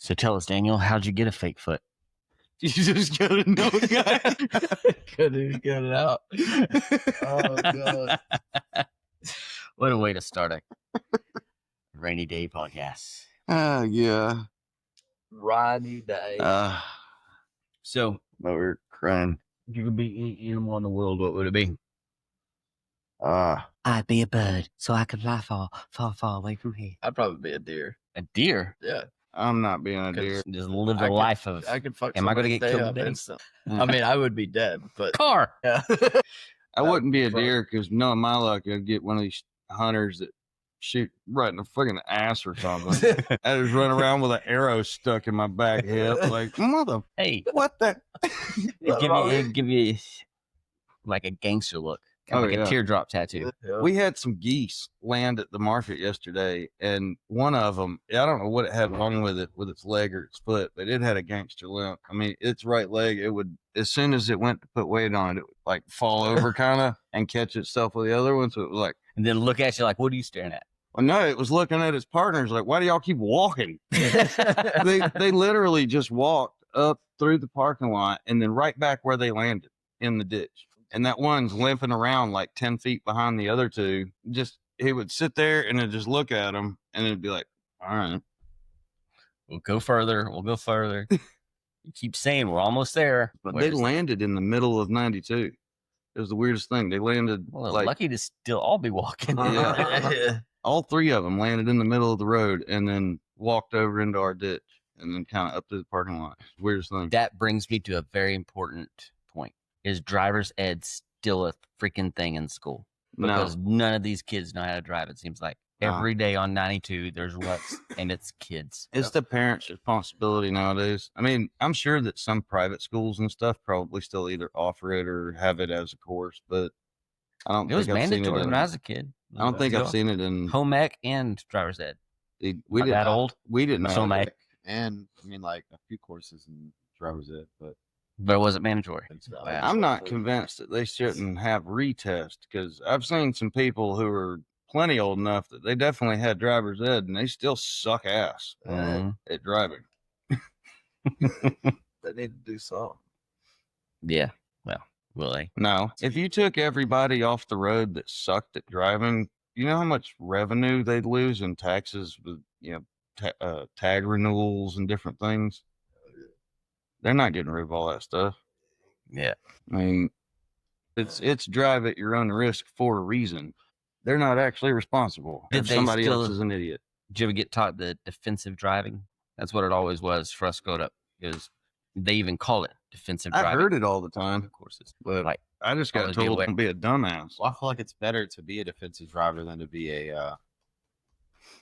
So tell us, Daniel, how'd you get a fake foot? You just gotta know, guy. Couldn't even get it out. Oh, God. What a way to start a rainy day podcast. Yeah. Rainy day. So, But we're crying. if you could be any animal in the world, what would it be? I'd be a bird, so I could fly far, far, far away from here. I'd probably be a deer. A deer? Yeah. I'm not being a deer. Just live the life of. I could fuck Am I gonna somebody's get day killed up today? instant. I mean, I would be dead, but Car. yeah. I wouldn't be a Fuck. deer because knowing my luck, I'd get one of these hunters that shoot right in the fucking ass or something. I just run around with an arrow stuck in my back hip, like mother. Hey, What the? it'd give you like a gangster look, kind of Oh, like yeah. a teardrop tattoo. Yeah. We had some geese land at the market yesterday, and one of them, I don't know what it had wrong with it, with its leg or its foot, but it had a gangster limp. I mean, its right leg, it would, as soon as it went to put weight on it, would like fall over kind of and catch itself with the other one. So it was like, And then look at you like, what are you staring at? well, no, it was looking at its partners like, why do y'all keep walking? they literally just walked up through the parking lot and then right back where they landed in the ditch. And that one's limping around like 10 feet behind the other two. Just, he would sit there and then just look at them and it'd be like, all right. We'll go further. We'll go further. You keep saying we're almost there. But Where's they landed in the middle of 92. It was the weirdest thing. They landed well, like lucky to still all be walking. Yeah. all three of them landed in the middle of the road and then walked over into our ditch and then kind of up to the parking lot. It's the weirdest thing. That brings me to a very important point. Is driver's ed still a freaking thing in school? No. Because none of these kids know how to drive, it seems like. No. Every day on 92, there's ruts, and it's kids. It's the parents' responsibility nowadays. I mean, I'm sure that some private schools and stuff probably still either offer it or have it as a course, but I don't It was think I've seen it mandatory in, when I was a kid. I don't think I've seen it in home ec and driver's ed. we Not that old. We didn't So have my- it. And I mean, like a few courses in driver's ed, but But it wasn't mandatory. it's not. I'm not convinced that they shouldn't have retest because I've seen some people who are plenty old enough that they definitely had driver's ed and they still suck ass Mhm. at driving. They need to do something. Yeah. Well, will they? No, if you took everybody off the road that sucked at driving, you know how much revenue they'd lose in taxes with, tag renewals and different things. They're not getting rid of all that stuff. Yeah. I mean, it's drive at your own risk for a reason. They're not actually responsible. Did If they somebody still- else is an idiot. Did you ever get taught the defensive driving? That's what it always was for us growing up. Is they even call it defensive I driving heard it all the time, courses. but Like, I just got always be told aware. don't be a dumbass. Well, I feel like it's better to be a defensive driver than to be a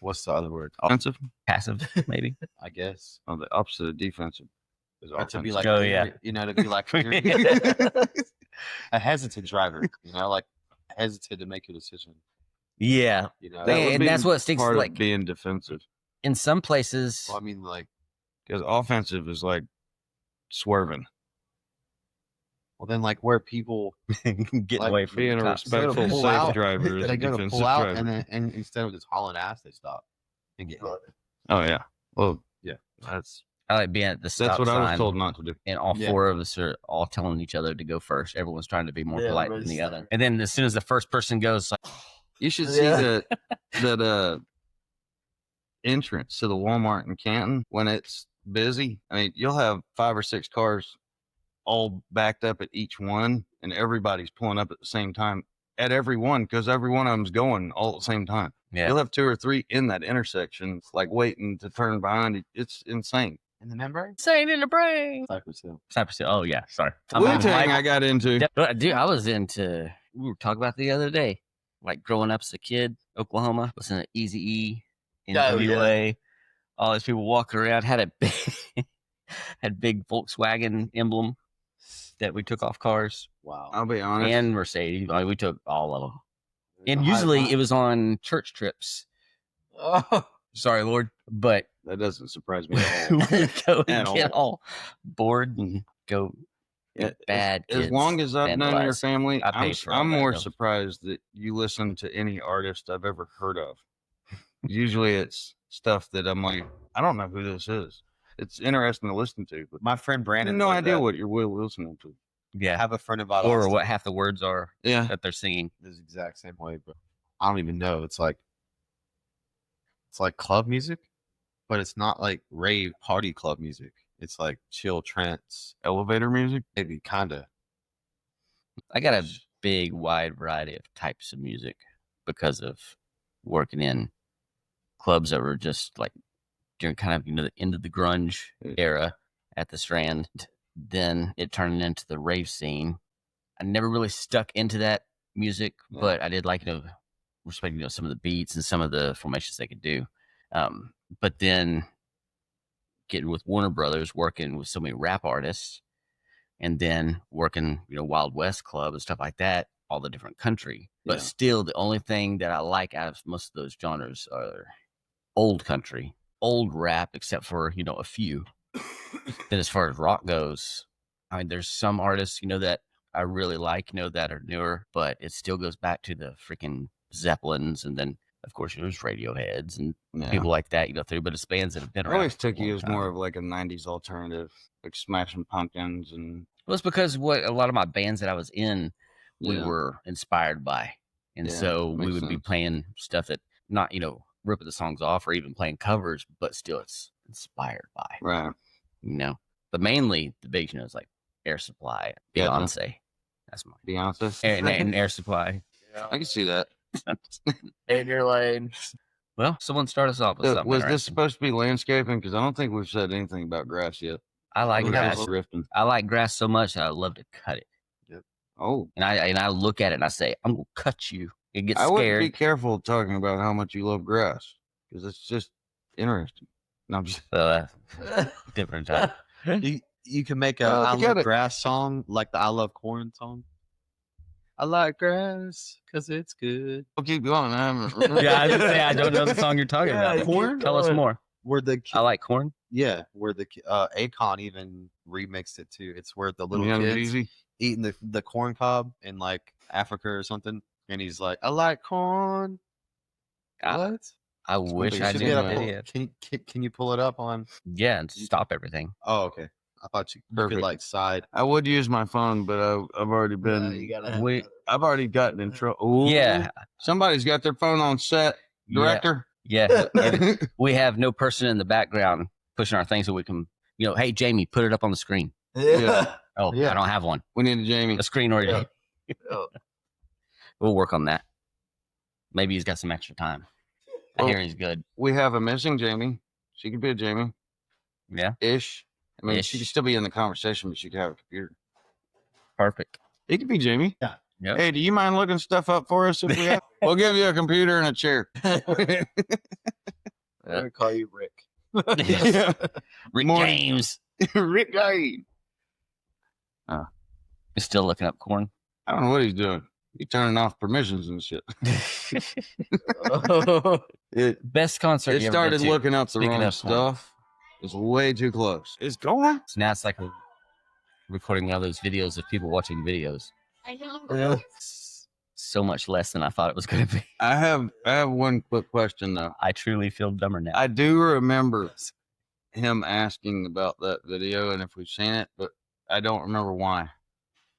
what's the other word? Offensive? passive, maybe. I guess. Oh, the opposite of defensive is Or to be offensive. like, Oh, yeah. you know, to be like a hesitant driver. You know, like hesitant to make a decision. Yeah. You know, That would and be that's what stinks. part Like of being defensive. in some places, well, I mean, like, Because offensive is like swerving. well, then, like, where people getting like away from Being the a cops. Go to respectful, pull safe out, driver is they a go to defensive pull out, driver. and instead of just hauling ass, they stop and get hit. Oh, yeah. Well, Yeah. that's I like being at the stop what I was sign, told not to do. and all Yeah. four of us are all telling each other to go first. Everyone's trying to be more Yeah, polite than everybody's the other. And then as soon as the first person goes, like, You should see Yeah. that entrance to the Walmart in Canton when it's busy. I mean, you'll have 5 or 6 cars all backed up at each one, and everybody's pulling up at the same time at every one because every one of them's going all at the same time. yeah, You'll have 2 or 3 in that intersection, like waiting to turn behind you. It's insane. In the membrane? saying in the brain. Cypress Hill. Cypress Hill. Oh yeah, sorry. Wu Tang I got into. Dude, I was into. We were talking about the other day, like growing up as a kid, Oklahoma, listening to Eazy-E, Oh, yeah. NWA, all these people walking around had a big, had big Volkswagen emblem that we took off cars Wow. I'll be honest. and Mercedes. Like, we took all of them, and I- usually it was on church trips. Oh, Sorry, Lord, but that doesn't surprise me at all. we go and At get all bored and go. Yeah, Bad as kids long as I've known your vandalize. family, I I'm, paid for all I'm that, more though. surprised that you listen to any artist I've ever heard of. Usually it's stuff that I'm like, I don't know who this is. it's interesting to listen to. But My friend I have Brandon. no like idea that. what you're listening to. I Yeah. have a friend of mine. Or what half the words are Yeah. that they're singing. This exact same way, but I don't even know. It's like club music, but it's not like rave party club music. It's like chill trance, Elevator music. maybe kinda. I got a big, wide variety of types of music because of working in clubs that were just like during kind of the end of the grunge era at the Strand. Then it turned into the rave scene. I never really stuck into that music, but I did like respecting some of the beats and some of the formations they could do. But then getting with Warner Brothers, working with so many rap artists, and then working Wild West Club and stuff like that, all the different country. But still, the only thing that I like out of most of those genres are old country, old rap, except for a few. Then as far as rock goes, I mean, there's some artists that I really like, that are newer, but it still goes back to the freaking Zeppelins, and then of course there's Radioheads and people like that, through. But it's bands that have been I around. always took for a you long as time. more of like a '90s alternative, like Smashing Pumpkins and. Well, it's because what a lot of my bands that I was in, we Yeah. were inspired by, and Yeah, so that we makes would be sense. playing stuff that not ripping the songs off or even playing covers, but still it's inspired by. Right. But mainly the big is like Air Supply, Yeah. Beyonce. That's mine. Beyonce. And Air Supply. I can see that. In your lane. Well, someone start us off with something. Was this interesting. supposed to be landscaping? Because I don't think we've said anything about grass yet. I like We're grass. just drifting. I like grass so much that I love to cut it. Oh, And I look at it and I say, I'm gonna cut you. It gets I would scared. be careful talking about how much you love grass because it's just interesting. No, I'm just. So different time. You can make a Well, I to get love it- grass song like the I love corn song. I like grass because it's good. I'll keep going. Yeah, I was gonna say I don't know the song you're talking Yeah, about. you Corn? keep Tell us going. more. Where the I like corn. where the Akon even remixed it too. It's where the little Young kids Jeezy. eating the corn cob in like Africa or something, and he's like, "I like corn." What? I wish Something I should did be the able- video. Can you pull it up on? Yeah, and stop everything. Oh, okay. I thought you could Perfect. like side. I would use my phone, but I've already been. you gotta have We- I've already gotten in trouble. Yeah, Somebody's got their phone on set. Director. yeah. And we have no person in the background pushing our thing so we can, hey Jamie, put it up on the screen. Yeah. Oh, Yeah. I don't have one. We need a Jamie. A screen already. Yeah. Yeah. We'll work on that. Maybe he's got some extra time. I Well- hear he's good. We have a missing Jamie. She could be a Jamie Yeah, ish. I mean, she Ish. could still be in the conversation, but she could have a computer. perfect. It could be Jamie. Yeah. Yep. Hey, do you mind looking stuff up for us? If we have? We'll give you a computer and a chair. I'm gonna call you Rick. Yeah. Rick More- James Rick James. is still looking up corn. I don't know what he's doing. He's turning off permissions and shit. Best concert It you ever started been to. looking up the Speaking wrong of corn. stuff. It's way too close. It's going. So now it's like a recording all those videos of people watching videos. Yeah. So much less than I thought it was going to be. I have one quick question though. I truly feel dumber now. I do remember him asking about that video and if we've seen it, but I don't remember why.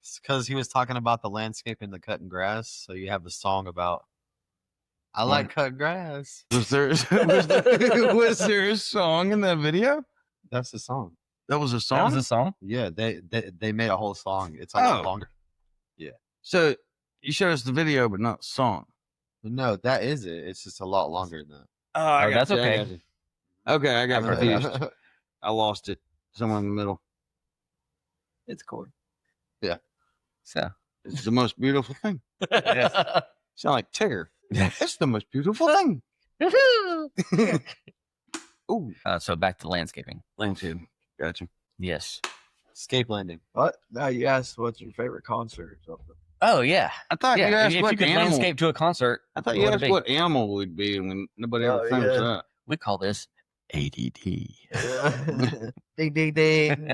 It's because he was talking about the landscape and the cutting grass. So you have the song about I like cutting grass. Was there was there a song in that video? That's the song. That was a that song. was a song? Yeah, they made a whole song. It's like Oh. longer. So you showed us the video, but not the song. No, that is it. It's just a lot longer than that. Oh, that's okay. Okay, I got I've heard confused. I lost it somewhere in the middle. It's corn. So, It's the most beautiful thing. yes. Sound like Tigger. It's the most beautiful thing. Ooh, So back to landscaping. landscape. Gotcha. Yes. Escape landing. What? Now you asked what's your favorite concert or something. Oh, yeah. I thought you Yeah. asked If what you could animal. landscape to a concert, I thought what you would it asked be? what animal we'd be, and nobody ever Oh, thinks yeah. that. We call this ADD. Ding ding ding.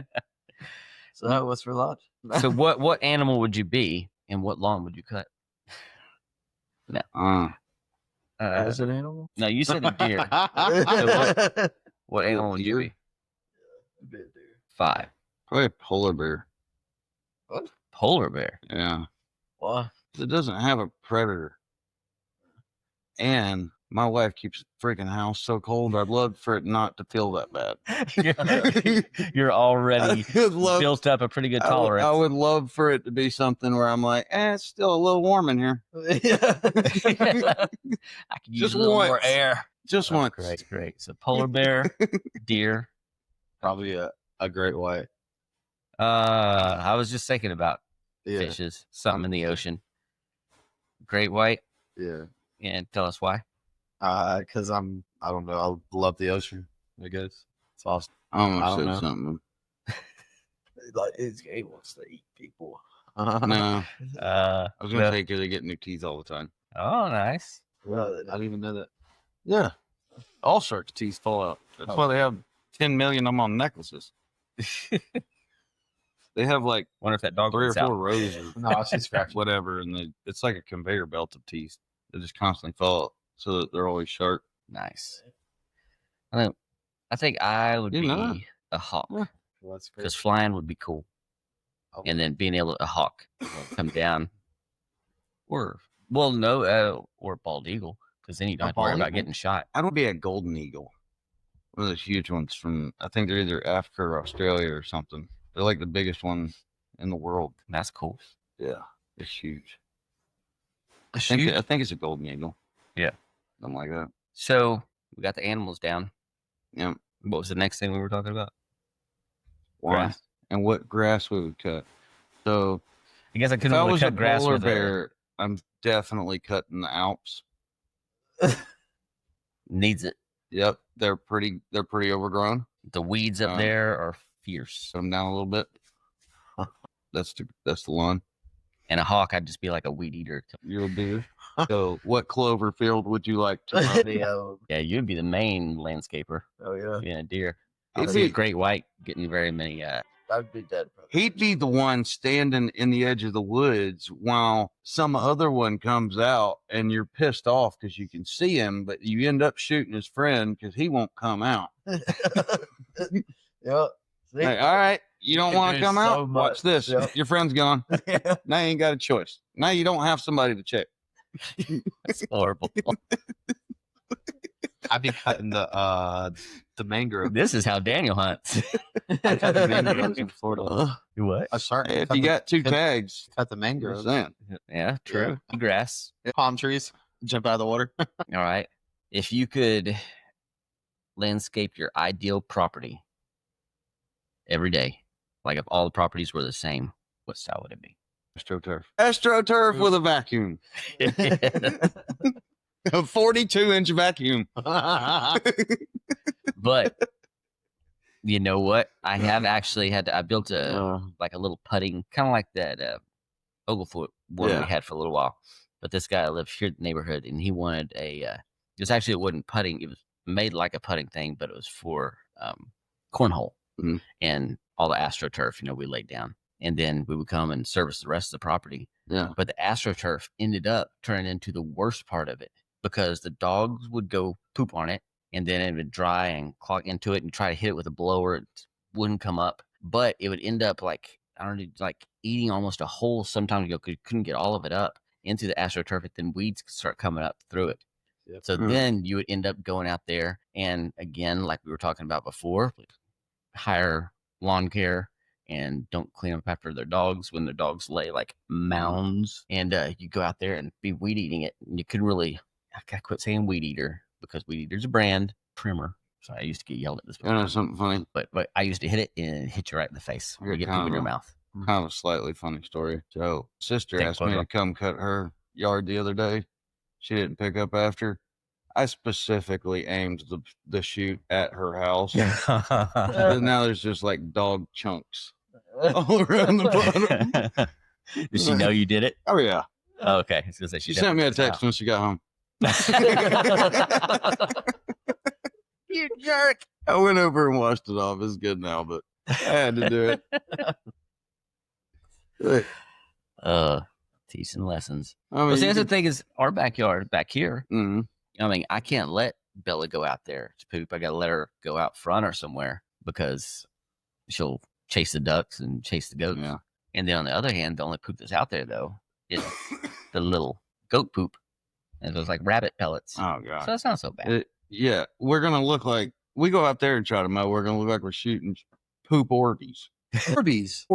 So that was for lunch. So what animal would you be and what lawn would you cut? As an animal? No, you said a deer. What animal would you Deer? be? Bit, dude. 5. Probably a polar bear. Polar bear. Yeah. Why? It doesn't have a predator. And my wife keeps the freaking house so cold. I'd love for it not to feel that bad. You're already I would love- built up a pretty good I tolerance. would love for it to be something where I'm like, it's still a little warm in here. I could use Just a little more once. air. Just Oh, once. great. So polar bear, deer. Probably a great white. I was just thinking about Yeah. fishes, something in the ocean. Great white. Yeah. And tell us why. Because I don't know. I love the ocean. I guess it's awesome. I almost I don't said know. something. Like he wants to eat people. No, I was gonna the- say because they get new teeth all the time. Oh, nice. I didn't even know that. Yeah, all sharks' teeth fall out. That's why they have 10 million of them on necklaces. They have like Wonder if that dog 3 or was 4 out. rows or No, I see scratch. whatever, and it's like a conveyor belt of teeth. They just constantly fall out, so that they're always sharp. Nice. I think I would You know. be a hawk Yeah. Well, that's great. because flying would be cool, Oh. and then being able to hawk come down, or bald eagle because then you don't A have to worry bald about eagle? getting shot. I would be a golden eagle, one of those huge ones from I think they're either Africa or Australia or something. They're like the biggest one in the world. That's cool. Yeah, it's huge. A I think it's a golden eagle. Yeah. Something like that. So we got the animals down. Yeah. What was the next thing we were talking about? Why? Grass. And what grass we would cut. So I guess I if couldn't I really was a cut grass polar with bear, I'm definitely cutting the Alps. needs it. Yep, they're pretty overgrown. The weeds up there are fierce. Cut them down a little bit. That's the lawn. And a hawk, I'd just be like a weed eater. You'll do. So, what clover field would you like to run? Yeah, you'd be the main landscaper Oh yeah, being a deer. I He'd don't see a be- great white getting very many. I'd be dead. He'd be the one standing in the edge of the woods while some other one comes out, and you're pissed off because you can see him, but you end up shooting his friend because he won't come out. Yeah. See? Like, all right, you don't can want to do come so out? much. Watch this. Yep. Your friend's gone. Yeah. Now you ain't got a choice. Now you don't have somebody to check. That's horrible. I'd be cutting the mangrove. This is how Daniel hunts. I cut the mangroves in Florida. What? A shark. Hey, if cut you the- got 2 cut- tags, cut the just mangroves. saying. Yeah, true. Grass. Palm trees. Jump out of the water. All right. If you could landscape your ideal property every day, like if all the properties were the same, what style would it be? AstroTurf. AstroTurf with a vacuum. A 42-inch vacuum. But you know what? I have actually I built a like a little putting, kind of like that Oglefoot one Yeah. we had for a little while. But this guy lived here in the neighborhood, and he wanted it wasn't putting. It was made like a putting thing, but it was for cornhole Mhm. and all the AstroTurf. We laid down, and then we would come and service the rest of the property. Yeah. But the AstroTurf ended up turning into the worst part of it because the dogs would go poop on it, and then it would dry and clog into it and try to hit it with a blower. It wouldn't come up, but it would end up like, I don't know, like eating almost a hole sometimes. You couldn't get all of it up into the AstroTurf, and then weeds could start coming up through it. Yep. So Mm. then you would end up going out there, and again, like we were talking about before, hire lawn care and don't clean up after their dogs when their dogs lay like mounds. And you go out there and be weed eating it. And you couldn't really, I gotta quit saying weed eater because weed eater's a brand, trimmer. So I used to get yelled at this, You know something funny? but I used to hit it and hit you right in the face. You're You get kind poop in of your a- mouth. Kind of a slightly funny story. So, sister Take asked me photo. to come cut her yard the other day. She didn't pick up after. I specifically aimed the shoot at her house. And now there's just like dog chunks all around the bottom. Did she know you did it? Oh, yeah. Oh, okay. I was gonna say She sent me a definitely text when she got home. You jerk. I went over and washed it off. It's good now, but I had to do it. Teaching lessons. I mean, Well, see, you that's the can- thing is our backyard back here. Mhm. I mean, I can't let Bella go out there to poop. I got to let her go out front or somewhere because she'll chase the ducks and chase the goats. Yeah. And then on the other hand, the only poop that's out there though is the little goat poop. And it was like rabbit pellets. Oh god. So it's not so bad. Yeah, we're gonna look like we go out there and try to mow. We're gonna look like we're shooting poop orgies. Orbeez.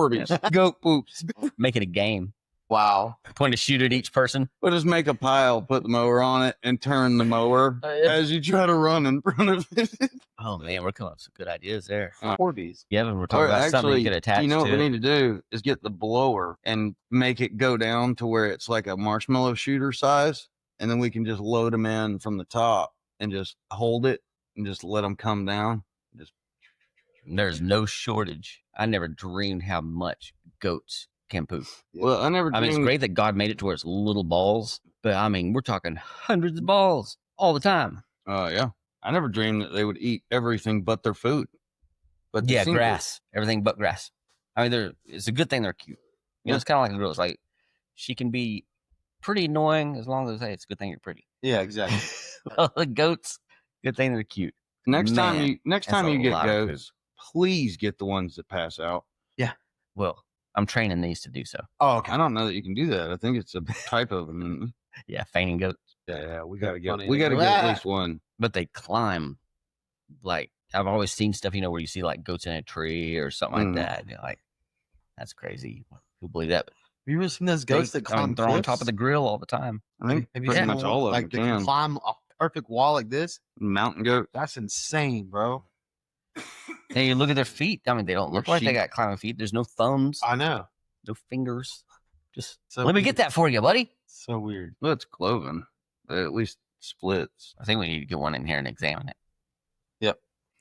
Goat poops. Make it a game. Wow. Point a shoot at each person. We'll just make a pile, put the mower on it, and turn the mower as you try to run in front of it. Oh man, we're coming up with some good ideas there. Orbeez. Yeah, but we're talking Or about something actually, you could attach you know what to we it. need to do is get the blower and make it go down to where it's like a marshmallow shooter size, and then we can just load them in from the top and just hold it and just let them come down. Just There's no shortage. I never dreamed how much goats can poop. well, I never. I mean, it's dreamed- great that God made it to where it's little balls, but I mean, we're talking hundreds of balls all the time. Yeah, I never dreamed that they would eat everything but their food. But they Yeah, seem to. grass, everything but grass. I mean, it's a good thing they're cute. You know, it's kind of like a girl. It's like she can be pretty annoying as long as hey, it's a good thing you're pretty. Yeah, exactly. Well, the goats, good thing they're cute. Next time Man, you that's get a lot of poop. goats, please get the ones that pass out. Well, I'm training these to do so. Oh, okay. I don't know that you can do that. I think it's a type of them. Yeah, feigning goats, Yeah, we gotta get Funny we to gotta go, get at "Ah!" least one. but they climb. Like I've always seen stuff, you know, where you see like goats in a tree or something like that. And you're like, that's crazy. Who believe that? But Have you ever seen those goats that I mean, climb they're on cliffs? top of the grill all the time. I think Have you pretty seen much one, all of like them they can can. climb a perfect wall like this? Mountain goat. That's insane, bro. And you look at their feet. I mean, they don't look Or like they sheep. got climbing feet. There's no thumbs, I know. no fingers. Just So let me weird. get that for you, buddy. So weird. Well, it's cloven. At least splits. I think we need to get one in here and examine it.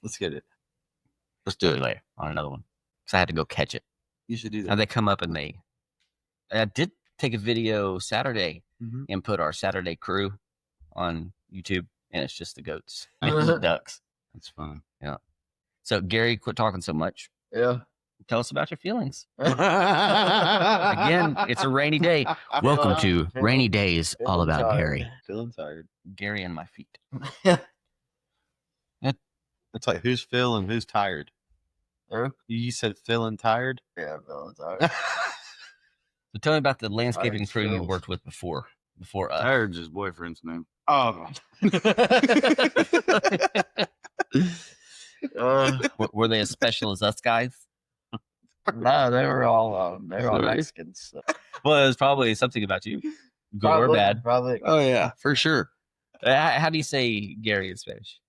Let's get it. Let's do it later on another one. Because I had to go catch it. You should do And that. they come up and I did take a video Saturday Mhm. and put our Saturday crew on YouTube, and it's just the goats and the ducks. That's fun. So Gary, quit talking so much. Yeah. Tell us about your feelings. Again, it's a rainy day. Welcome to Rainy Days, all feeling about tired. Gary. Feeling tired. Gary and my feet. It's like who's Phil and who's tired? Huh? You said feeling tired? Yeah, feeling tired. So tell me about the landscaping crew you feels- worked with before us. Tired's his boyfriend's name. Oh, Were they as special as us guys? no, they were all Sorry. Mexicans. So. Well, it was probably something about you, good or Probably- bad. Probably. Oh yeah, for sure. How do you say Gary in Spanish?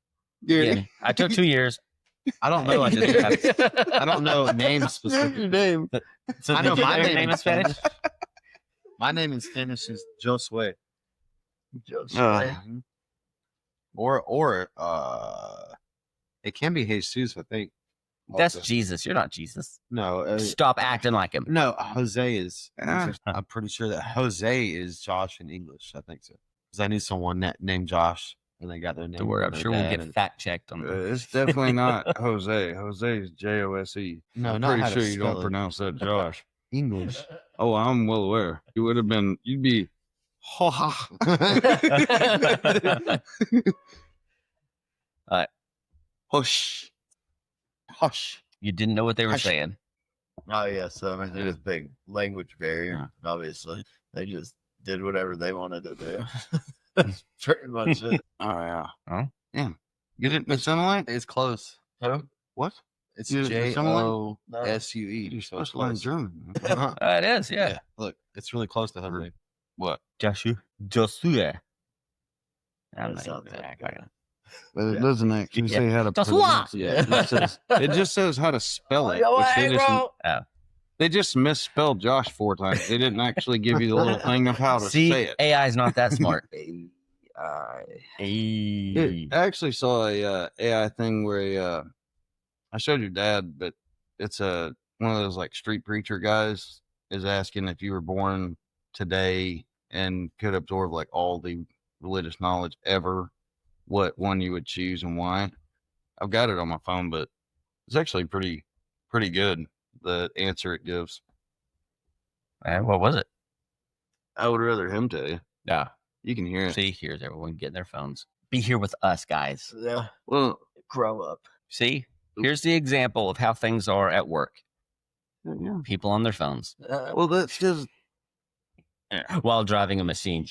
Gary. Again, I took 2 years. I don't know. I don't know names specifically. name. So I know did you my know your name name in in Spanish. My name in Spanish is Josue. Just Or it can be Jesus, I think. That's also. Jesus. You're not Jesus. No, Stop acting like him. no, Jose is. Ah. I'm pretty sure that Jose is Josh in English. I think so. Because I knew someone named Josh, and they got their name. Don't worry, from I'm their sure we'll dad get and- fact checked on the It's definitely not Jose. Jose is Jose. No, I'm not pretty how to sure you spell don't it. pronounce that Josh. English. Oh, I'm well aware. You would have been. You'd be. Ha ha. Hush. Hush. You didn't know what they were Hush. saying. Oh yeah, so I mean, there's a big language barrier. Obviously, they just did whatever they wanted to do. That's pretty much it. Oh yeah. Huh? Yeah. You didn't sound like It's close. Who? what? It's You- Josue. You're So it's supposed to learn close. German. Uh-huh. It is, yeah. Yeah. Look, it's really close to Jose. What? Joshua. Josue. I'm That not sounds even like gonna- But it doesn't actually Yeah. say how to Joshua! pronounce it. It just says how to spell it. Yo, which hey, bro. they just misspelled Josh 4 times. They didn't actually give you the little thing of how to See, say it. AI is not that smart. I I actually saw a AI thing where I showed your dad, but it's one of those like street preacher guys is asking if you were born today and could absorb like all the religious knowledge ever, what one you would choose and why. I've got it on my phone, but it's actually pretty good, the answer it gives. What was it? I would rather him tell you. Yeah. You can hear it. See, here's everyone getting their phones. Be here with us, guys. yeah, Well, grow up. See, Here's the example of how things are at work. Yeah. People on their phones Well, that's just while driving a machine.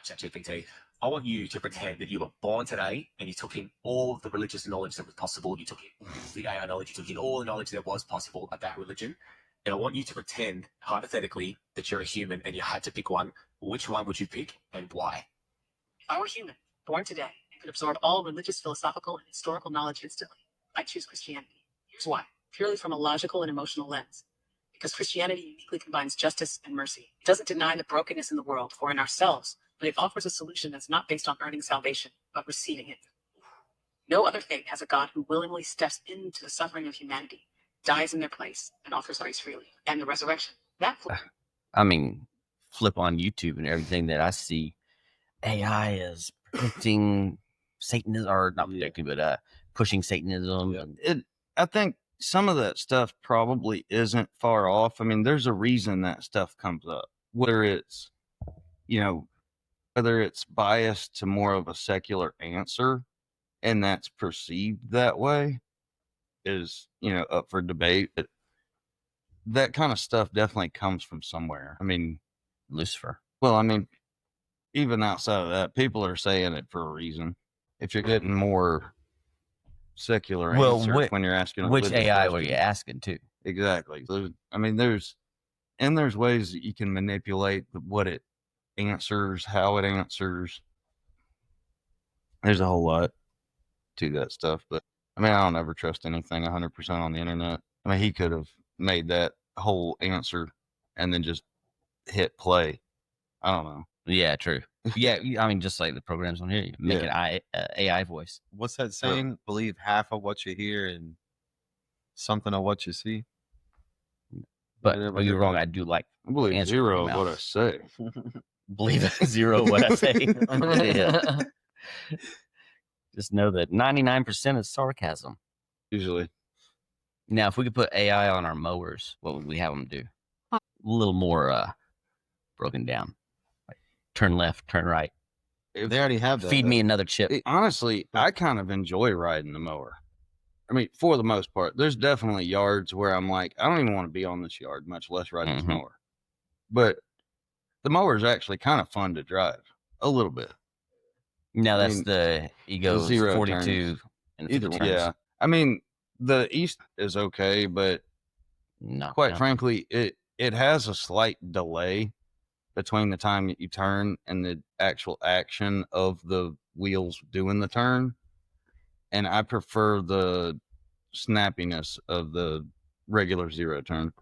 ChatGPT, I want you to pretend that you were born today and you took in all the religious knowledge that was possible. You took in the AI knowledge, you took in all the knowledge that was possible about religion. And I want you to pretend, hypothetically, that you're a human and you had to pick one. Which one would you pick and why? If I were human, born today, and could absorb all religious, philosophical, and historical knowledge instantly, I'd choose Christianity. Here's why. Purely from a logical and emotional lens. Because Christianity uniquely combines justice and mercy. It doesn't deny the brokenness in the world or in ourselves, but it offers a solution that's not based on earning salvation, but receiving it. No other faith has a God who willingly steps into the suffering of humanity, dies in their place, and offers grace freely. And the resurrection. I mean, flip on YouTube and everything that I see, AI is predicting Satanism, or not predicting, but pushing Satanism. I think some of that stuff probably isn't far off. I mean, there's a reason that stuff comes up, whether it's, whether it's biased to more of a secular answer and that's perceived that way is, up for debate. But that kind of stuff definitely comes from somewhere. I mean, Lucifer. Well, I mean, even outside of that, people are saying it for a reason. If you're getting more secular answers when you're asking which AI were you asking to? Exactly. So, I mean, there's ways that you can manipulate what it answers, how it answers. There's a whole lot to that stuff, but I mean, I don't ever trust anything 100% on the internet. I mean, he could have made that whole answer and then just hit play. I don't know. Yeah, true. Yeah, I mean, just like the programs on here, you make an AI voice. What's that saying? Believe half of what you hear and something of what you see. But you're wrong. I do like. I believe zero of what I say. Believe zero what I say. Yeah. Just know that 99% is sarcasm. Usually. Now, if we could put AI on our mowers, what would we have them do? A little more broken down. Like turn left, turn right. They already have that. Feed me another chip. Honestly, I kind of enjoy riding the mower. I mean, for the most part, there's definitely yards where I'm like, I don't even want to be on this yard, much less ride this mower. But the mower is actually kind of fun to drive a little bit. No, that's the Ego 42 turns. and 50 turns. Yeah. I mean, the East is okay, but quite frankly, it has a slight delay between the time that you turn and the actual action of the wheels doing the turn. And I prefer the snappiness of the regular zero turn.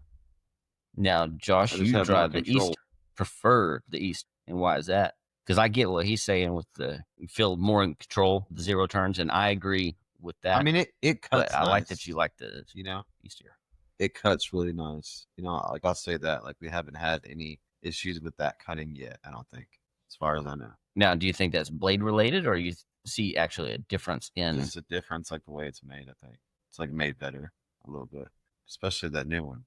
Now, Josh, you drive the East, prefer the East. And why is that? Because I get what he's saying with you feel more in control, the zero turns, and I agree with that. I mean, it cuts. But I like that you like the Easter. It cuts really nice. Like I'll say that. Like we haven't had any issues with that cutting yet. I don't think, as far as I know. Now, do you think that's blade related, or you see actually a difference in? There's a difference, like the way it's made. I think it's like made better a little bit, especially that new one.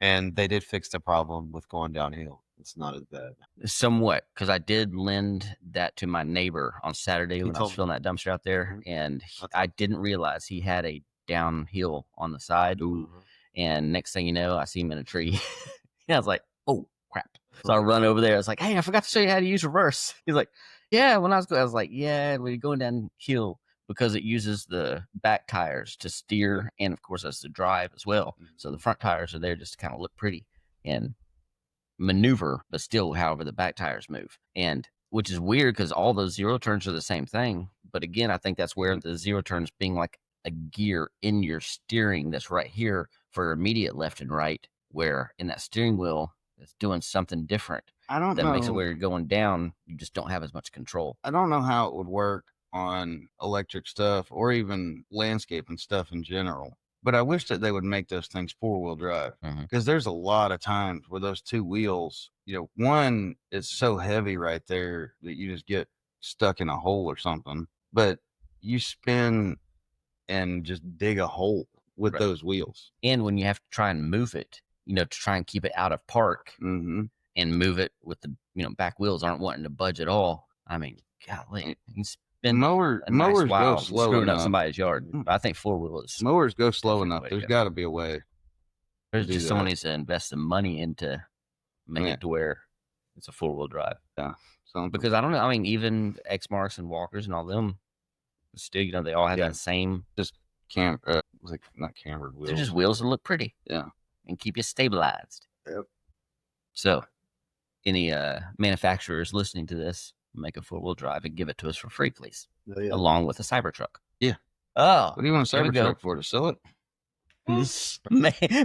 And they did fix the problem with going downhill. It's not as bad. Somewhat, because I did lend that to my neighbor on Saturday when I was filling that dumpster out there, and I didn't realize he had a downhill on the side. And next thing you know, I see him in a tree. I was like, oh, crap. So I run over there. I was like, hey, I forgot to show you how to use reverse. He's like, yeah, when I was like, yeah, when you're going downhill, because it uses the back tires to steer, and of course, that's the drive as well. So the front tires are there just to kind of look pretty and maneuver, but still, however, the back tires move. And which is weird because all those zero turns are the same thing. But again, I think that's where the zero turns being like a gear in your steering that's right here for immediate left and right, where in that steering wheel, it's doing something different. I don't know. That makes it where you're going down, you just don't have as much control. I don't know how it would work on electric stuff or even landscaping stuff in general. But I wish that they would make those things 4-wheel drive, because there's a lot of times where those two wheels, one is so heavy right there that you just get stuck in a hole or something. But you spin and just dig a hole with those wheels. And when you have to try and move it, to try and keep it out of park and move it with the, back wheels aren't wanting to budge at all. I mean, golly, been mowers a nice go while slow screwing up enough. somebody's yard. But I think 4-wheel is. Mowers go slow Definitely enough. way to There's go. got to be a way. There's do just someone that. needs to invest some money into make Yeah. it to where it's a 4-wheel drive. So Because I don't know. I mean, even X Marks and Walkers and all them, still, you know, they all have Yeah. that same. like not cambered wheels. They're just wheels that look pretty. Yeah. And keep you stabilized. Yep. So, any manufacturers listening to this, make a 4-wheel drive and give it to us for free, please, Oh, yeah. along with a Cybertruck. Yeah. Oh, What do you want a there we go. Cybertruck for? To sell it?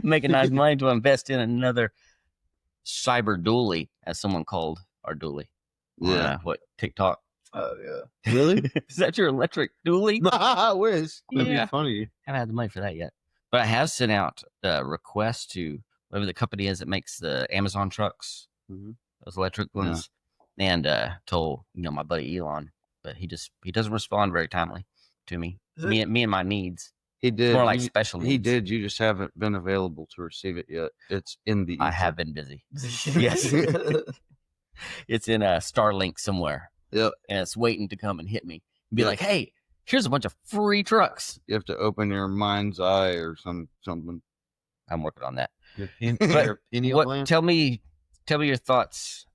Making nice money to invest in another cyber dually, as someone called our dually. Yeah. What, TikTok? Oh yeah. Really? Is that your electric dually? I wish. That'd Yeah. be funny. Haven't had the money for that yet. But I have sent out the request to whatever the company is that makes the Amazon trucks, those electric ones, and told, you know, my buddy Elon, but he doesn't respond very timely to me. Me and my needs. He did. It's more like special needs. He did. You just haven't been available to receive it yet. It's in the. I ether. have been busy. Yes. It's in a Starlink somewhere. Yep. And it's waiting to come and hit me. And be like, hey, here's a bunch of free trucks. You have to open your mind's eye or something. I'm working on that. But Tell me your thoughts,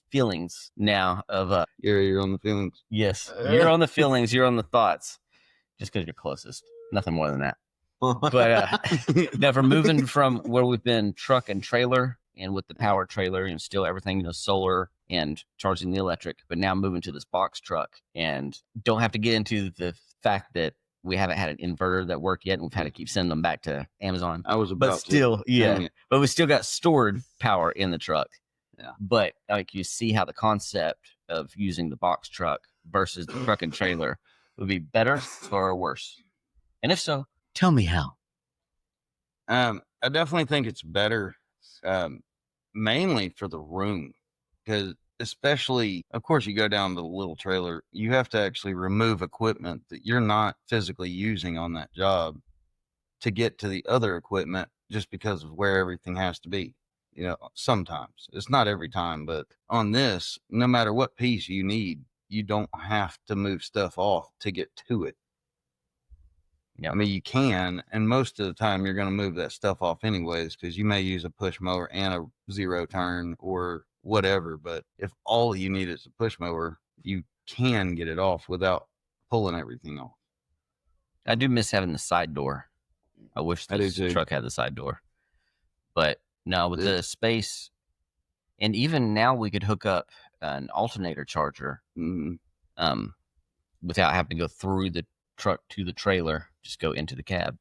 feelings now of You're on the feelings. yes. You're on the feelings, you're on the thoughts. Just because you're closest. Nothing more than that. But now for moving from where we've been truck and trailer and with the power trailer and still everything, you know, solar and charging the electric, but now moving to this box truck and don't have to get into the fact that we haven't had an inverter that worked yet and we've had to keep sending them back to Amazon. I was about But still, to. yeah. Dang it. But we still got stored power in the truck. Yeah. But like you see how the concept of using the box truck versus the truck and trailer would be better or worse. And if so, tell me how. I definitely think it's better, mainly for the room, because especially, of course, you go down to the little trailer, you have to actually remove equipment that you're not physically using on that job to get to the other equipment just because of where everything has to be. You know, sometimes it's not every time, but on this, no matter what piece you need, you don't have to move stuff off to get to it. Yeah. I mean, you can, and most of the time you're going to move that stuff off anyways, because you may use a push mower and a zero turn or whatever. But if all you need is a push mower, you can get it off without pulling everything off. I do miss having the side door. I wish I do this too. truck had the side door. But no, with the space, and even now we could hook up an alternator charger without having to go through the truck to the trailer, just go into the cab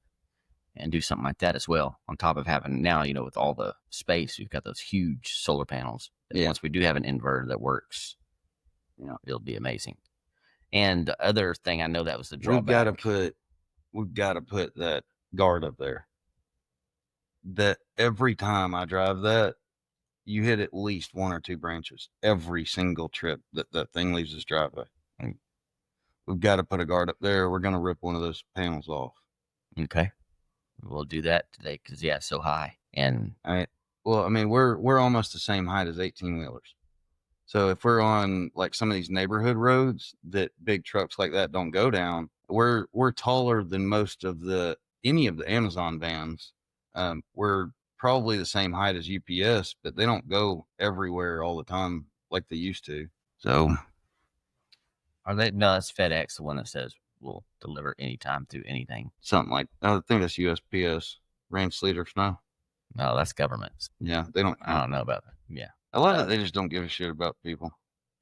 and do something like that as well. On top of having now, you know, with all the space, we've got those huge solar panels. Yeah. Once we do have an inverter that works, you know, it'll be amazing. And the other thing I know that was the drawback. We've got to put that guard up there. That every time I drive that, you hit at least one or two branches every single trip that thing leaves this driveway. And we've got to put a guard up there. We're going to rip one of those panels off. Okay. We'll do that today because, yeah, it's so high. And well, I mean, we're almost the same height as 18-wheelers. So if we're on like some of these neighborhood roads that big trucks like that don't go down, we're taller than most of any of the Amazon vans. We're probably the same height as UPS, but they don't go everywhere all the time like they used to. So are they? No, that's FedEx, the one that says we'll deliver anytime through anything. something like, I think that's USPS, rain, sleet, or snow. No, that's government. Yeah, they don't. I don't know about that. Yeah. A lot of they just don't give a shit about people.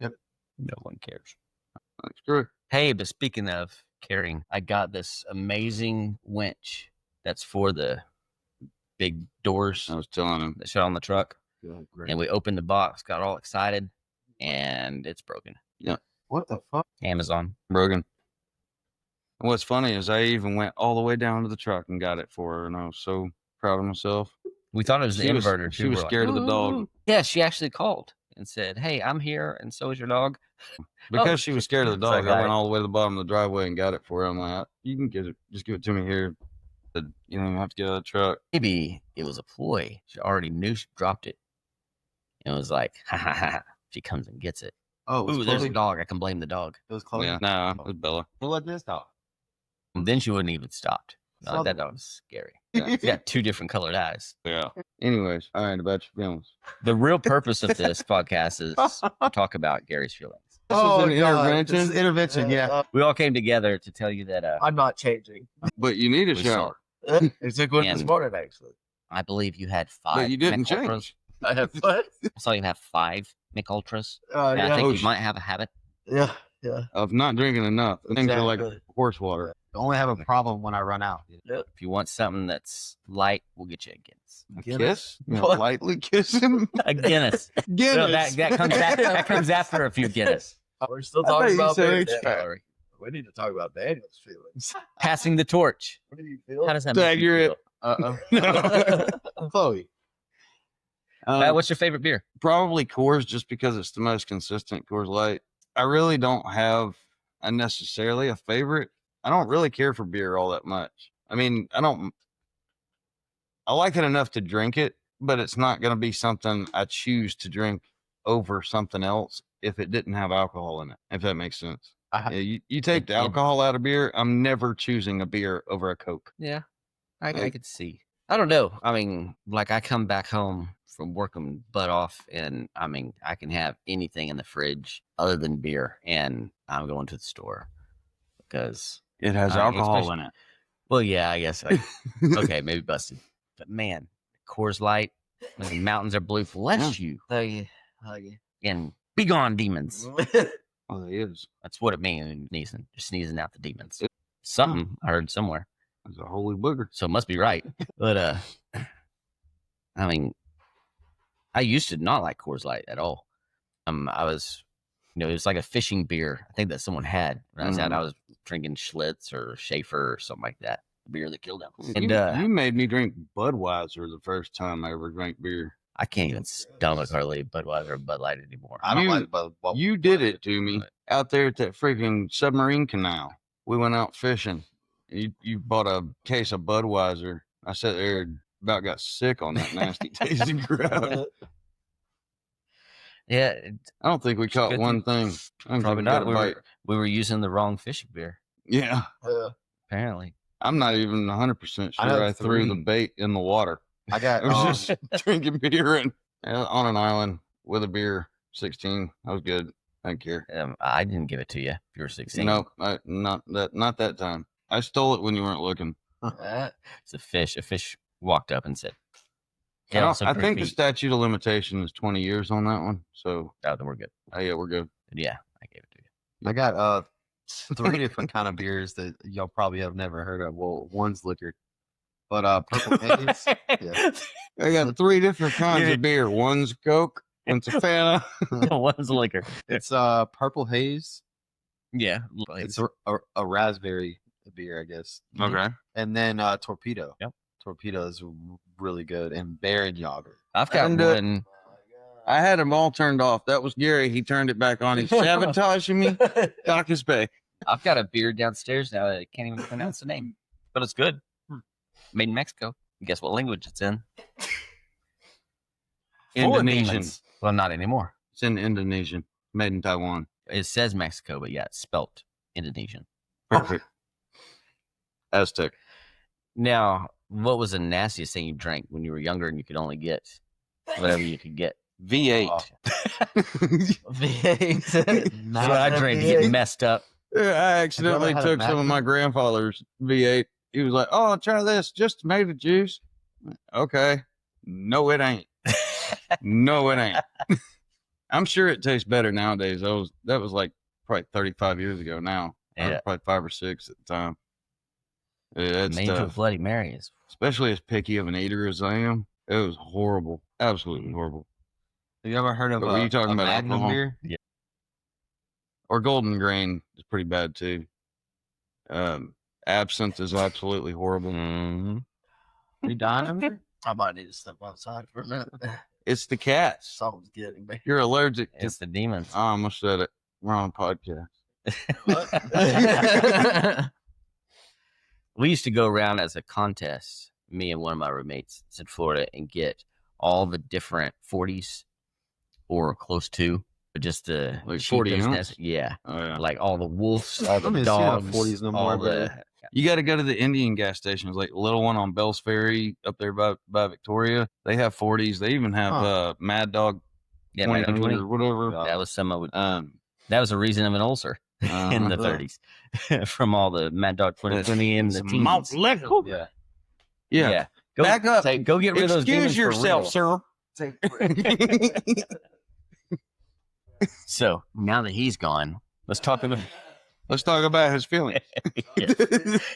No one cares. That's true. Hey, but speaking of caring, I got this amazing winch that's for the big doors I was telling him. that shut on the truck. Great. And we opened the box, got all excited, and it's broken. What the fuck? Amazon. Brogan. And what's funny is I even went all the way down to the truck and got it for her, and I was so proud of myself. We thought it was the She was- inverter. she too. was We're like, scared of the dog. "Ooh." Yeah, she actually called and said, "Hey, I'm here, and so is your dog." Because she was scared of the So I dog, got I went it. all the way to the bottom of the driveway and got it for her. I'm like, you can get it. Just give it to me here. Said, you don't even have to get out of the truck. Maybe it was a ploy. She already knew she dropped it. And it was like, ha ha ha. She comes and gets it. Oh, it was Ooh, there's a Chloe. dog. I can blame the dog. It was Chloe. Yeah, no, it was Bella. Who let this dog? And then she wouldn't even stopped. No, Saw that the- dog's scary. She's got 2 different colored eyes. Yeah. Anyways, all right, about your feelings. The real purpose of this podcast is to talk about Gary's feelings. This is an God, intervention? This is intervention, yeah. We all came together to tell you that I'm not changing. But you need a We shower. It took one this And- morning, actually. I believe you had 5. But you didn't Mick Ultras. change. I have what? I saw you have 5 Mick Ultras. And I Yeah. think Oh, you might have a habit. Yeah. Of not drinking enough. Things are like Exactly. horse water. I only have a problem when I run out. If you want something that's light, we'll get you a Guinness. A Guinness? kiss? You know, What? lightly kiss him? A Guinness. Guinness. No, that comes after a few Guinness. We're still I thought talking you about said beer. H- Sorry. We need to talk about Daniel's feelings. Passing the torch. What do you feel? How does that make you Accurate. feel? Chloe. What's your favorite beer? Probably Coors, just because it's the most consistent. Coors Light. I really don't have necessarily a favorite. I don't really care for beer all that much. I mean, I like it enough to drink it, but it's not going to be something I choose to drink over something else if it didn't have alcohol in it, if that makes sense. I- Yeah, you take the it- alcohol out of beer, I'm never choosing a beer over a Coke. Yeah, I Like- could see. I don't know. I mean, like I come back home from working butt off, and I mean, I can have anything in the fridge other than beer, and I'm going to the store because, It has alcohol in it. well, yeah, I guess. Okay, maybe busted, but man, Coors Light, when the mountains are blue, bless you, Oh, yeah. Oh, yeah. and be gone, demons. Oh, it is. That's what it means. Sneezing, just sneezing out the demons. Something I heard somewhere. It's a holy booger. So it must be right. But I mean, I used to not like Coors Light at all. I was, it was like a fishing beer. I think that someone had when I was out. I was drinking Schlitz or Schaefer or something like that. The beer that killed them. And you made me drink Budweiser the first time I ever drank beer. I can't even stomach hardly Budweiser or Bud Light anymore. I don't You- like Bud. You did it to me out there at that freaking submarine canal. We went out fishing. You bought a case of Budweiser. I sat there and about got sick on that nasty tasting crap. Yeah, I don't think we caught good one thing. I don't probably think we got not. a bite. We were using the wrong fishing beer, Yeah, apparently. I'm not even 100% I have sure I threw the 3. bait in the water. I got I was just drinking beer and on an island with a beer. 16. I was good. I didn't care. I didn't give it to you. If you were 16. No, not that time. I stole it when you weren't looking. It's a fish. A fish walked up and said, I, don't- some I think the feet." statute of limitation is 20 years on that one. So, Oh, then we're good. yeah, we're good. Yeah, I gave it to you. I got 3 different kind of beers that y'all probably have never heard of. Well, one's liquor, but Purple Haze. Yeah. I got 3 different kinds of beer. One's Coke, one's a Fanta. One's liquor. It's Purple Haze. Yeah. It's a raspberry beer, I guess. Okay. And then Torpedo. Yep. Torpedo is really good, and Baron Yager. I've got And, one. I had them all turned off. That was Gary. He turned it back on. He's sabotaging me. Dock his bay. I've got a beer downstairs now that I can't even pronounce the name, but it's good. Made in Mexico. Guess what language it's in? Full of Indonesian. demons. Well, not anymore. It's in Indonesian. Made in Taiwan. It says Mexico, but yeah, it's spelt Indonesian. Perfect. Aztec. Now, what was the nastiest thing you drank when you were younger and you could only get whatever you could get? V8. V8. That's what I drank to get messed up. I accidentally had a took some of Magnum? my grandfather's V8. He was like, "Oh, try this, just tomato juice." Okay. No, it ain't. No, it ain't. I'm sure it tastes better nowadays. That was like probably 35 years ago now. I was Yeah. probably 5 or 6 at the time. Yeah, that Made to a stuff, Bloody Mary is especially as picky of an eater as I am, it was horrible. Absolutely horrible. Have you ever heard of But were you talking a about Magnum alcohol? beer? Or Golden Grain is pretty bad too. Absinthe is absolutely horrible. Mhm. You dying over there? I might need to step outside for a minute. It's the cats. Something's getting me. You're allergic to. It's the demons. I almost said it. We're on a podcast. We used to go around as a contest, me and one of my roommates in Florida, and get all the different 40s or close to but just the Like sheep 40 that's ounce? yeah, Oh yeah. like all the wolves, all the I mean, it's, you know, dogs, 40s no all more, the You got to go to the Indian gas stations, like the little one on Bell's Ferry up there by Victoria. They have 40s. They even have Mad Dog yeah, 20 Mad Dog 20. or whatever. Yeah. That was some of it. Um, That was a reason of an ulcer in the uh-huh. 30s from all the Mad Dog 2020 and the Some malt teens. liquor. Yeah. Yeah. Go, Back up. go get rid of those demons Excuse for yourself, real. sir. So now that he's gone, let's talk about his feelings.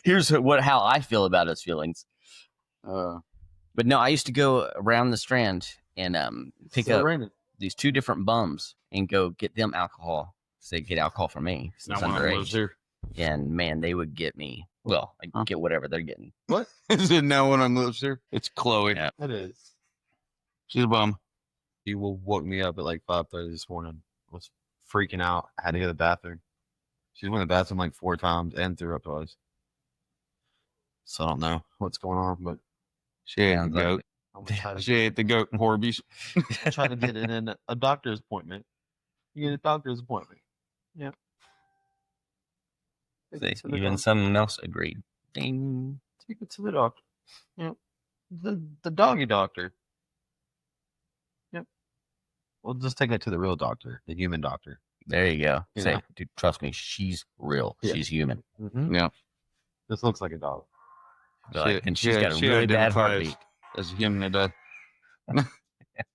here's how I feel about his feelings. But no, I used to go around the Strand and pick up these 2 different bums and go get them alcohol. So they get alcohol from me since Not one of them lives underage. here. And man, they would get me. Well, I get whatever they're getting. What? Is it now one of them lives here? It's Chloe. Yeah. It is. She's a bum. He woke me up at like 5:30 this morning. Was freaking out. Had to go to the bathroom. She went to the bathroom like 4 times and threw up twice. So I don't know what's going on, but She ate the Sounds like goat. I'm gonna try to, She ate the goat Corbies. try to get in a doctor's appointment. You get a doctor's appointment. Yeah. Take it to the Even doctor. someone else agreed. Ding. Take it to the doctor. Yep. The doggy doctor. Yep. We'll just take it to the real doctor, the human doctor. There you go. You Say, know? dude, trust me, she's real. Yeah. She's human. Mm-hmm. Yeah. This looks like a dog. And she's got a really bad heartbeat. As a human that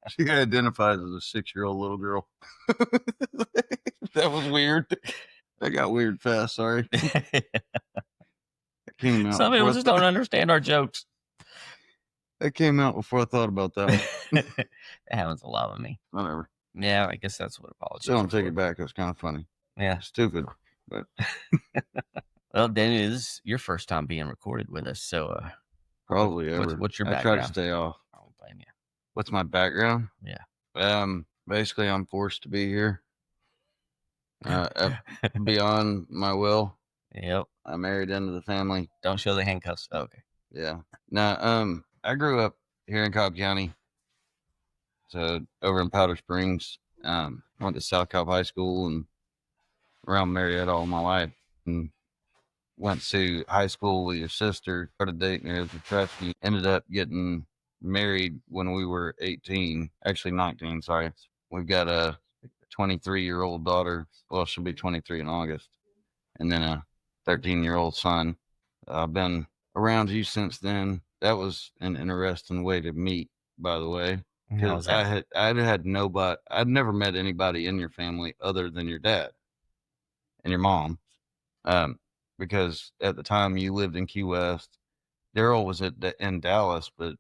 she identifies as a 6-year-old little girl. That was weird. That got weird fast. Sorry. That came out Some people before just don't understand our jokes. That came out before I thought about that one. That happens a lot with me. Whatever. Yeah, I guess that's what apologies. Still don't take it back. It was kind of funny. Yeah. Stupid. But Well, Daniel, this is your first time being recorded with us, so probably what's- ever. what's your I try background? to stay off. I don't blame you. What's my background? Yeah. Basically, I'm forced to be here. Beyond my will. Yep. I married into the family. Don't show the handcuffs. Oh, okay. Yeah. Now, I grew up here in Cobb County. So over in Powder Springs. Went to South Cobb High School and around Marietta all my life. And went to high school with your sister. Started dating her as a freshman. Ended up getting married when we were 18. Actually 19, sorry. We've got a 23-year-old daughter. Well, she'll be 23 in August. And then a 13-year-old son. I've been around you since then. That was an interesting way to meet, by the way. How's Because that? I'd had nobody, I'd never met anybody in your family other than your dad and your mom. Because at the time you lived in Key West, Daryl was in Dallas, but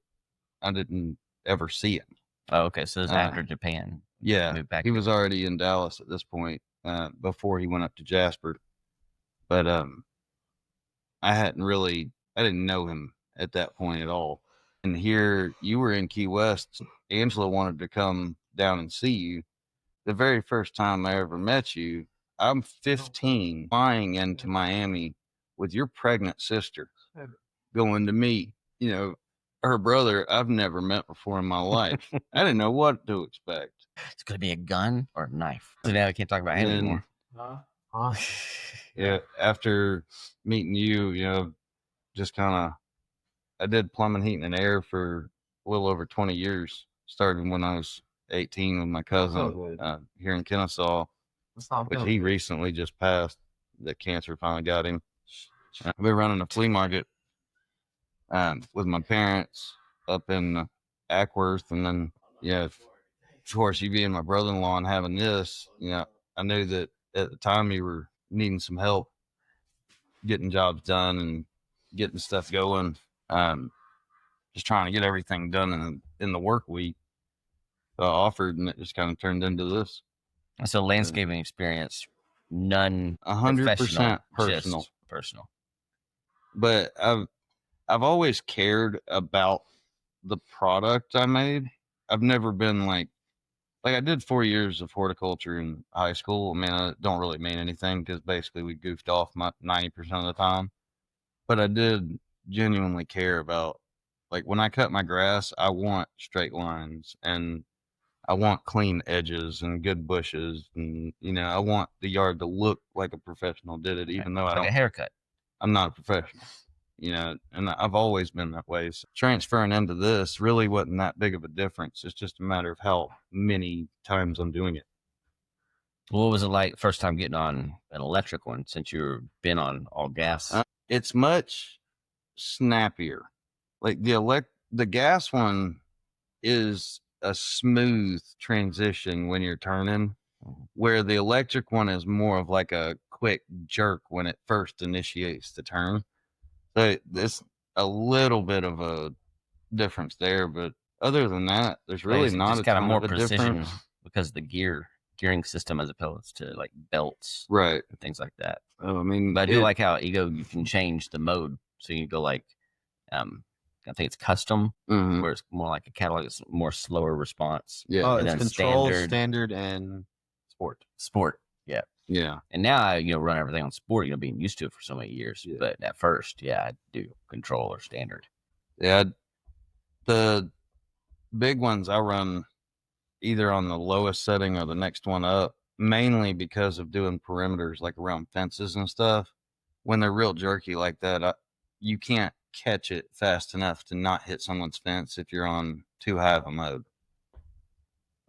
I didn't ever see him. Oh, okay. So it's after Japan. Yeah, Moved back he to- was already in Dallas at this point, before he went up to Jasper. But I didn't know him at that point at all. And here you were in Key West. Angela wanted to come down and see you. The very first time I ever met you, I'm 15, flying into Miami with your pregnant sister, going to meet, her brother I've never met before in my life. I didn't know what to expect. It's going to be a gun or a knife. So now I can't talk about him And- anymore. Yeah, after meeting you, just kind of, I did plumbing, heating, and air for a little over 20 years. Started when I was 18 with my cousin good. here in Kennesaw, That's not which good. he recently just passed. The cancer finally got him. I've been running a flea market with my parents up in Ackworth, and then of course, you being my brother-in-law and having this, I knew that at the time you were needing some help getting jobs done and getting stuff going. Just trying to get everything done in the work week. So I offered, and it just kind of turned into this. So landscaping experience, none 100% professional, personal. just personal. But I've always cared about the product I made. I've never been like I did 4 years of horticulture in high school. I mean, it don't really mean anything because basically we goofed off 90% of the time. But I did genuinely care about, when I cut my grass, I want straight lines, and I want clean edges and good bushes, and I want the yard to look like a professional did it, even though I Like a don't. haircut. I'm not a professional, and I've always been that way. So transferring into this really wasn't that big of a difference. It's just a matter of how many times I'm doing it. What was it like first time getting on an electric one since you've been on all gas? It's much snappier. Like the gas one is a smooth transition when you're turning, where the electric one is more of like a quick jerk when it first initiates the turn. So there's a little bit of a difference there, but other than that, there's really Basically, not just a got a ton more of a precision difference. because the gearing system as opposed to like belts Right. and things like that. I mean, But I do like how you can change the mode. So you can go like, I think it's custom, Mhm. where it's more like a catalog, it's more slower response. Yeah. Oh, And it's then control, standard. standard, and sport. Sport. Yeah. Yeah. And now I, run everything on sport, being used to it for so many years. Yeah. But at first, I do control or standard. Yeah. The big ones I run either on the lowest setting or the next one up, mainly because of doing perimeters like around fences and stuff. When they're real jerky like that, you can't catch it fast enough to not hit someone's fence if you're on too high of a mode.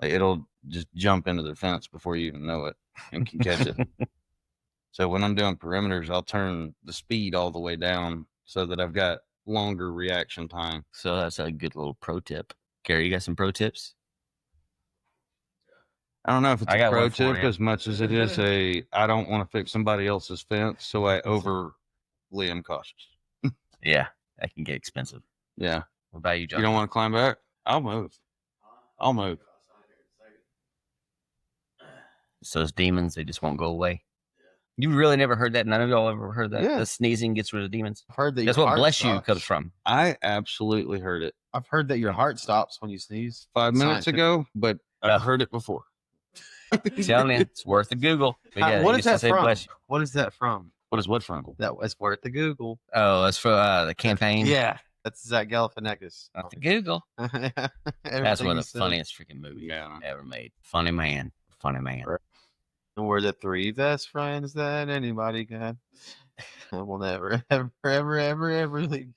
Like it'll just jump into the fence before you even know it and can catch it. So when I'm doing perimeters, I'll turn the speed all the way down so that I've got longer reaction time. So that's a good little pro tip. Gary, you got some pro tips? I don't know if it's I a got pro one for tip you. as much as it is I don't want to fix somebody else's fence, so I overly am cautious. Yeah, that can get expensive. Yeah. What about you, John? You don't want to climb back? I'll move. I'll move. So those demons, they just won't go away. You really never heard that? None of y'all ever heard that? Yeah. The sneezing gets rid of demons? I've heard that That's your what heart bless you stops. comes from. I absolutely heard it I've heard that your heart stops when you sneeze. 5 minutes Scientific. ago, but I've heard it before. I'm telling you, it's worth a Google. But yeah, What you is just that say from? bless you. What is that from? What is what from? That was worth the Google. Oh, that's for the campaign? Yeah, that's Zach Galifianakis. Not the Google. That's Everything one he of the said. funniest freaking movies Yeah. ever made. Funny man. Funny man. Right. And we're the three best friends that anybody got. I will never, ever, ever, ever, ever leave.